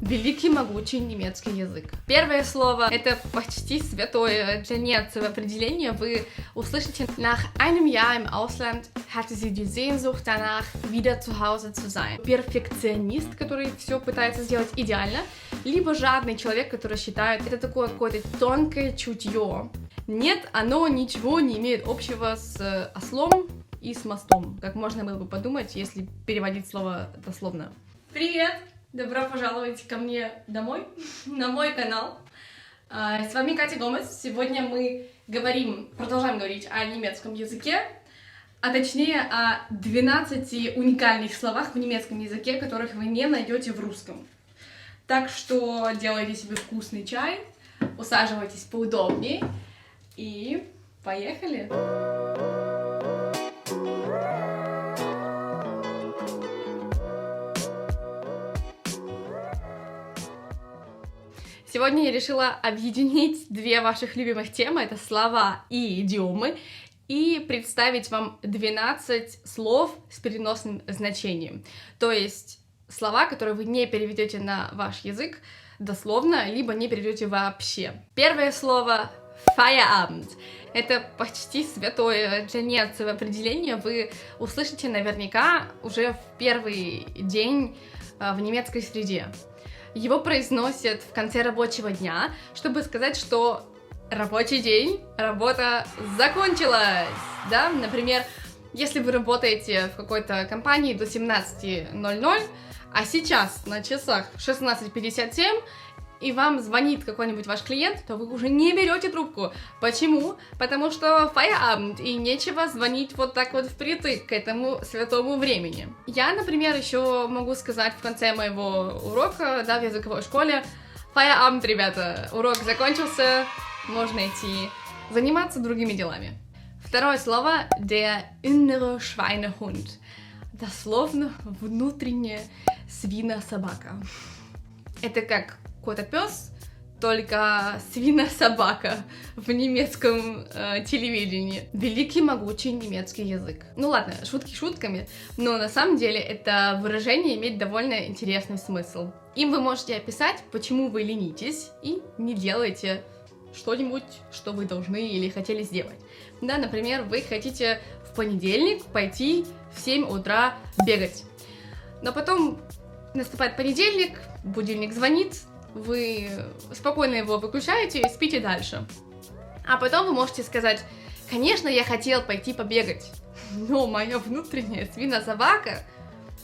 великий могучий немецкий язык. Первое слово — это почти святое для немцев определение. Вы услышите: Nach einem Jahr im Ausland hatte sie die Sehnsucht danach, wieder zu Hause zu sein. Перфекционист, который все пытается сделать идеально, либо жадный человек, который считает, это такое какое-то тонкое чутье. Нет, оно ничего не имеет общего с ослом и с мостом, как можно было бы подумать, если переводить слово дословно. Привет! Добро пожаловать ко мне домой, на мой канал. С вами Катя Гомес. Сегодня мы продолжаем говорить о немецком языке, а точнее о 12 уникальных словах в немецком языке, которых вы не найдете в русском. Так что делайте себе вкусный чай, усаживайтесь поудобнее и поехали! Сегодня я решила объединить две ваших любимых темы, это слова и идиомы, и представить вам 12 слов с переносным значением. То есть слова, которые вы не переведете на ваш язык дословно, либо не переведете вообще. Первое слово — Feierabend. Это почти святое для немцев определение. Вы услышите наверняка уже в первый день в немецкой среде. Его произносят в конце рабочего дня, чтобы сказать, что рабочий день, работа закончилась. Да? Например, если вы работаете в какой-то компании до 17:00, а сейчас на часах 16:57, и вам звонит какой-нибудь ваш клиент, то вы уже не берете трубку. Почему? Потому что Feierabend, и нечего звонить вот так вот впритык к этому святому времени. Я, например, еще могу сказать в конце моего урока, да, в языковой школе: Feierabend, ребята, урок закончился, можно идти заниматься другими делами. Второе слово — der innere Schweinehund. Дословно внутренняя свинособака. Это как кот-пес, только свинособака в немецком телевидении. Великий могучий немецкий язык. Ну ладно, шутки шутками, но на самом деле это выражение имеет довольно интересный смысл. Им вы можете описать, почему вы ленитесь и не делаете что-нибудь, что вы должны или хотели сделать. Да, например, вы хотите в понедельник пойти в 7 утра бегать, но потом наступает понедельник, будильник звонит, вы спокойно его выключаете и спите дальше. А потом вы можете сказать: конечно, я хотел пойти побегать, но моя внутренняя свинособака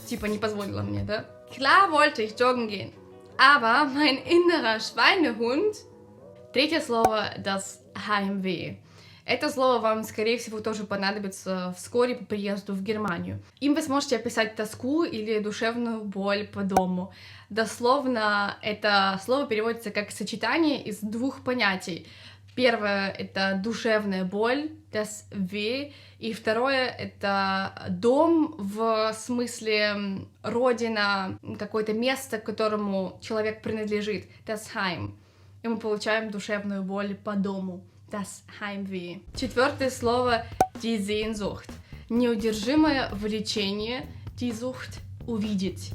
типа не позволила мне, да? Klar wollte ich joggen gehen, aber mein innerer Schweinehund. Третье слово — das Heimweh. Это слово вам, скорее всего, тоже понадобится вскоре по приезду в Германию. Им вы сможете описать тоску или душевную боль по дому. Дословно это слово переводится как сочетание из двух понятий. Первое — это душевная боль, das Weh, и второе — это дом в смысле родина, какое-то место, к которому человек принадлежит, das Heim. И мы получаем душевную боль по дому. Das Heimweh. Четвертое слово — die Sehnsucht. Неудержимое влечение, die Sucht — увидеть,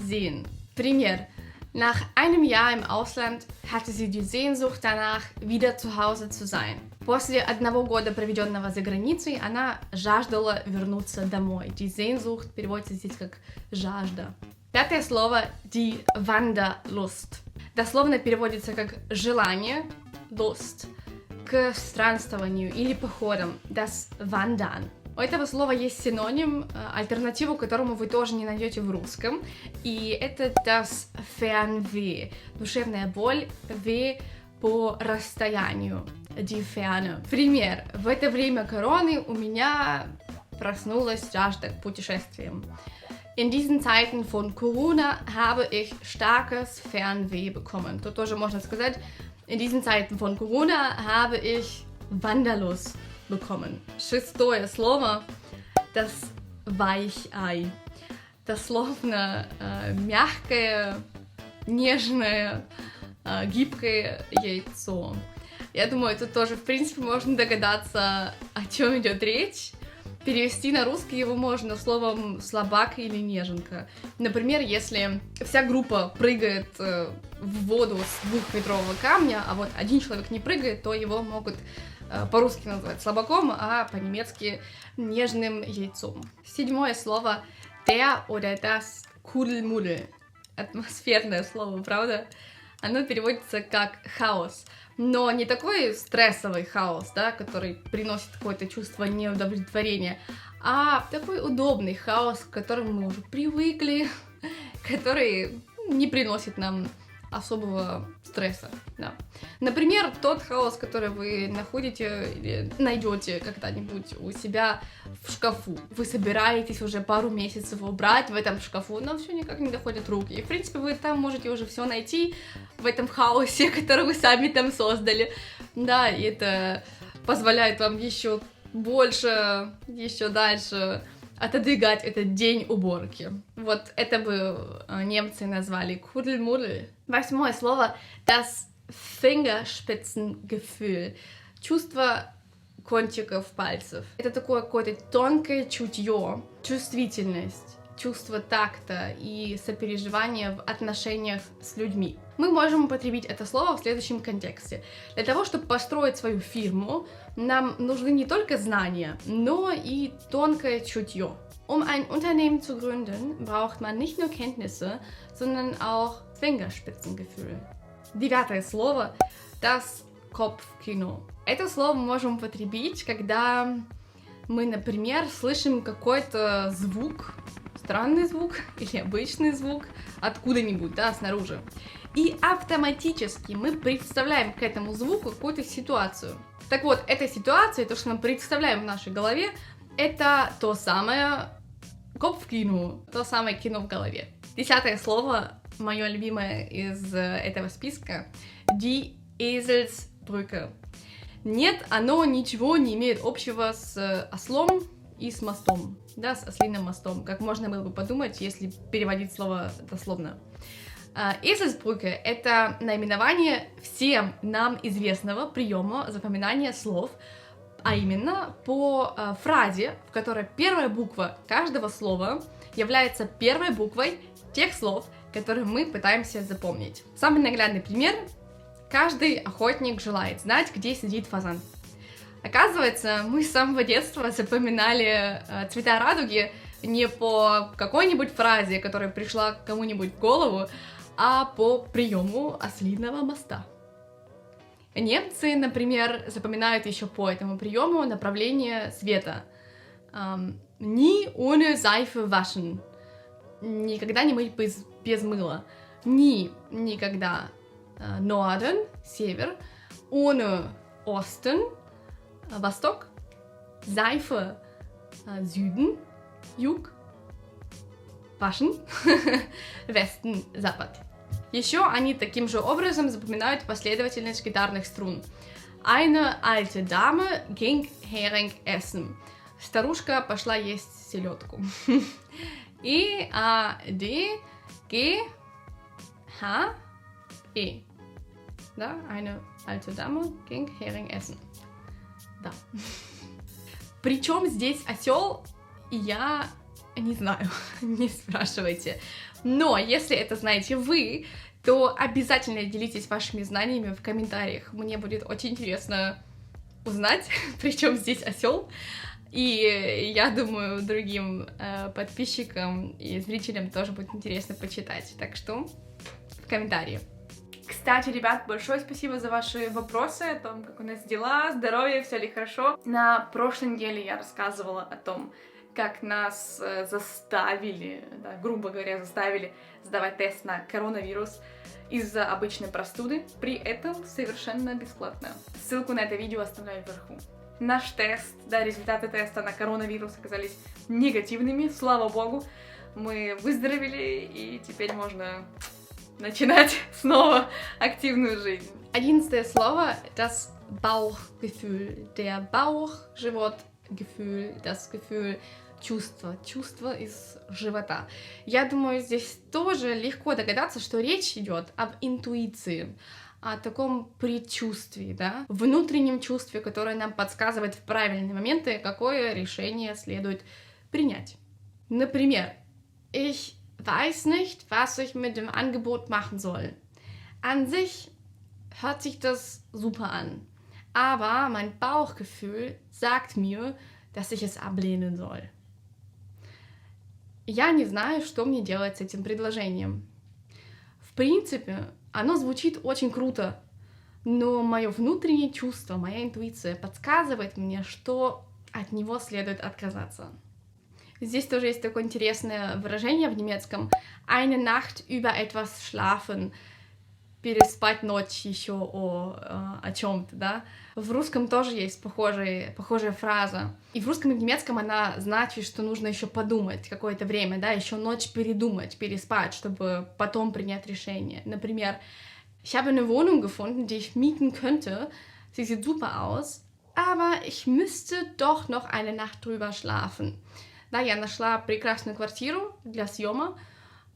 sehen. Пример. Nach einem Jahr im Ausland hatte sie die Sehnsucht danach, wieder zu Hause zu sein. После 1 года, проведенного за границей, она жаждала вернуться домой. Die Sehnsucht переводится здесь как жажда. Пятое слово — die Wanderlust. Дословно переводится как желание, Lust, к странствованию или походам, das Wandern. У этого слова есть синоним, альтернативу которому вы тоже не найдете в русском, и это das Fernweh, душевная боль, weh по расстоянию, die Ferne. Пример. В это время короны у меня проснулась жажда к путешествиям. In diesen Zeiten von Corona habe ich starkes Fernweh bekommen. Тут тоже можно сказать: in diesen Zeiten von Corona habe ich Wanderlust bekommen. Шестое слово — das Weichei. Дословно мягкое, нежное, гибкое яйцо. Я думаю, тут тоже, в принципе, можно догадаться, о чем идет речь. Перевести на русский его можно словом «слабак» или «неженка». Например, если вся группа прыгает в воду с 2-метрового камня, а вот один человек не прыгает, то его могут по-русски назвать слабаком, а по-немецки нежным яйцом. 7 слово der oder das Kuddelmuddel. Атмосферное слово, правда? Оно переводится как хаос. Но не такой стрессовый хаос, да, который приносит какое-то чувство неудовлетворения, а такой удобный хаос, к которому мы уже привыкли, который не приносит нам особого стресса, да. Например, тот хаос, который вы находите или найдете когда-нибудь у себя в шкафу. Вы собираетесь уже пару месяцев убрать в этом шкафу, но все никак не доходят руки. И, в принципе, вы там можете уже все найти в этом хаосе, который вы сами там создали. Да, и это позволяет вам еще больше, еще дальше отодвигать этот день уборки. Вот это бы немцы назвали Kuddelmuddel. 8 слово das Fingerspitzengefühl. Чувство кончиков пальцев. Это такое какое-то тонкое чутье, чувствительность, чувство такта и сопереживания в отношениях с людьми. Мы можем употребить это слово в следующем контексте. Для того, чтобы построить свою фирму, нам нужны не только знания, но и тонкое чутье. Um ein Unternehmen zu gründen, braucht man nicht nur Kenntnisse, sondern auch Fingerspitzengefühl. 9 слово das Kopfkino. Это слово мы можем употребить, когда мы, например, слышим какой-то звук, странный звук или обычный звук откуда-нибудь, да, снаружи. И автоматически мы представляем к этому звуку какую-то ситуацию. Так вот, эта ситуация, то, что мы представляем в нашей голове, это то самое Kopfkino, то самое кино в голове. 10 слово, мое любимое из этого списка, die Eselsbrücke. Нет, оно ничего не имеет общего с ослом и с мостом, да, с ослиным мостом, как можно было бы подумать, если переводить слово дословно. Eselsbrücke — это наименование всем нам известного приема запоминания слов, а именно по фразе, в которой первая буква каждого слова является первой буквой тех слов, которые мы пытаемся запомнить. Самый наглядный пример: каждый охотник желает знать, где сидит фазан. Оказывается, мы с самого детства запоминали цвета радуги не по какой-нибудь фразе, которая пришла кому-нибудь в голову, а по приему ослиного моста. Немцы, например, запоминают еще по этому приему направление света. Nie ohne Seife waschen. Никогда не мыть без мыла. Nie — никогда. Norden — север. Ohne Osten — восток. Seife — Süden, юг. Waschen — Westen, запад. Еще они таким же образом запоминают последовательность гитарных струн. Eine alte Dame ging Hering essen. Старушка пошла есть селедку. И А, Д, Г, Х, Е. Да, eine alte Dame ging Hering essen. Да. Причем здесь осел, я не знаю, не спрашивайте. Но если это знаете вы, то обязательно делитесь вашими знаниями в комментариях. Мне будет очень интересно узнать, причем здесь осел. И я думаю, другим подписчикам и зрителям тоже будет интересно почитать. Так что в комментарии. Кстати, ребят, большое спасибо за ваши вопросы о том, как у нас дела, здоровье, все ли хорошо. На прошлой неделе я рассказывала о том, как нас заставили, да, грубо говоря, заставили сдавать тест на коронавирус из-за обычной простуды, при этом совершенно бесплатно. Ссылку на это видео оставляю вверху. Наш тест, да, результаты теста на коронавирус оказались негативными, слава богу. Мы выздоровели, и теперь можно начинать снова активную жизнь. 11 слово — das Bauchgefühl. Der Bauch, живот, Gefühl, das Gefühl, чувство из живота. Я думаю, здесь тоже легко догадаться, что речь идет об интуиции, о таком предчувствии, да, внутреннем чувстве, которое нам подсказывает в правильные моменты, какое решение следует принять. Например, ich weiß nicht, was ich mit dem Angebot machen soll. An sich hört sich das super an, aber mein Bauchgefühl sagt mir, dass ich es ablehnen soll. Я не знаю, что мне делать с этим предложением. В принципе, оно звучит очень круто, но мое внутреннее чувство, моя интуиция подсказывает мне, что от него следует отказаться. Здесь тоже есть такое интересное выражение в немецком «eine Nacht über etwas schlafen», переспать ночь еще о чем-то, да. В русском тоже есть похожая фраза. И в русском и в немецком она значит, что нужно еще подумать какое-то время, да, еще ночь передумать, переспать, чтобы потом принять решение. Например, ich habe eine Wohnung gefunden, die ich mieten könnte. Sie sieht super aus, aber ich müsste doch noch eine Nacht drüber schlafen. Да, я нашла прекрасную квартиру для съема.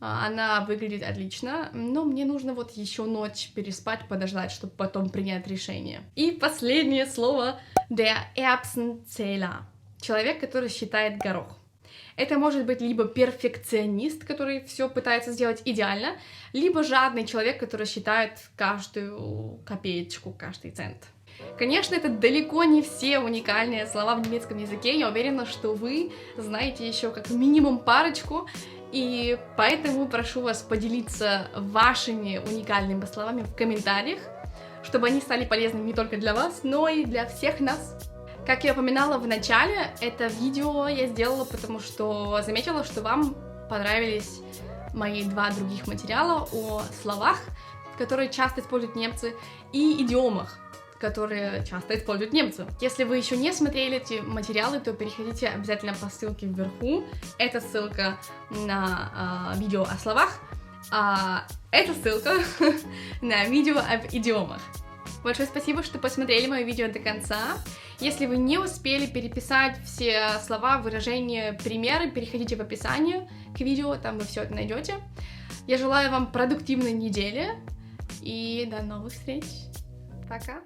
Она выглядит отлично, но мне нужно вот еще ночь переспать, подождать, чтобы потом принять решение. И последнее слово — der Erbsenzähler. Человек, который считает горох. Это может быть либо перфекционист, который все пытается сделать идеально, либо жадный человек, который считает каждую копеечку, каждый цент. Конечно, это далеко не все уникальные слова в немецком языке. Я уверена, что вы знаете еще как минимум парочку, и поэтому прошу вас поделиться вашими уникальными словами в комментариях, чтобы они стали полезными не только для вас, но и для всех нас. Как я упоминала в начале, это видео я сделала, потому что заметила, что вам понравились мои 2 других материала о словах, которые часто используют немцы, и идиомах, которые часто используют немцы. Если вы еще не смотрели эти материалы, то переходите обязательно по ссылке вверху. Это ссылка на видео о словах, а это ссылка на видео об идиомах. Большое спасибо, что посмотрели мое видео до конца. Если вы не успели переписать все слова, выражения, примеры, переходите в описание к видео, там вы все это найдете. Я желаю вам продуктивной недели и до новых встреч. Пока!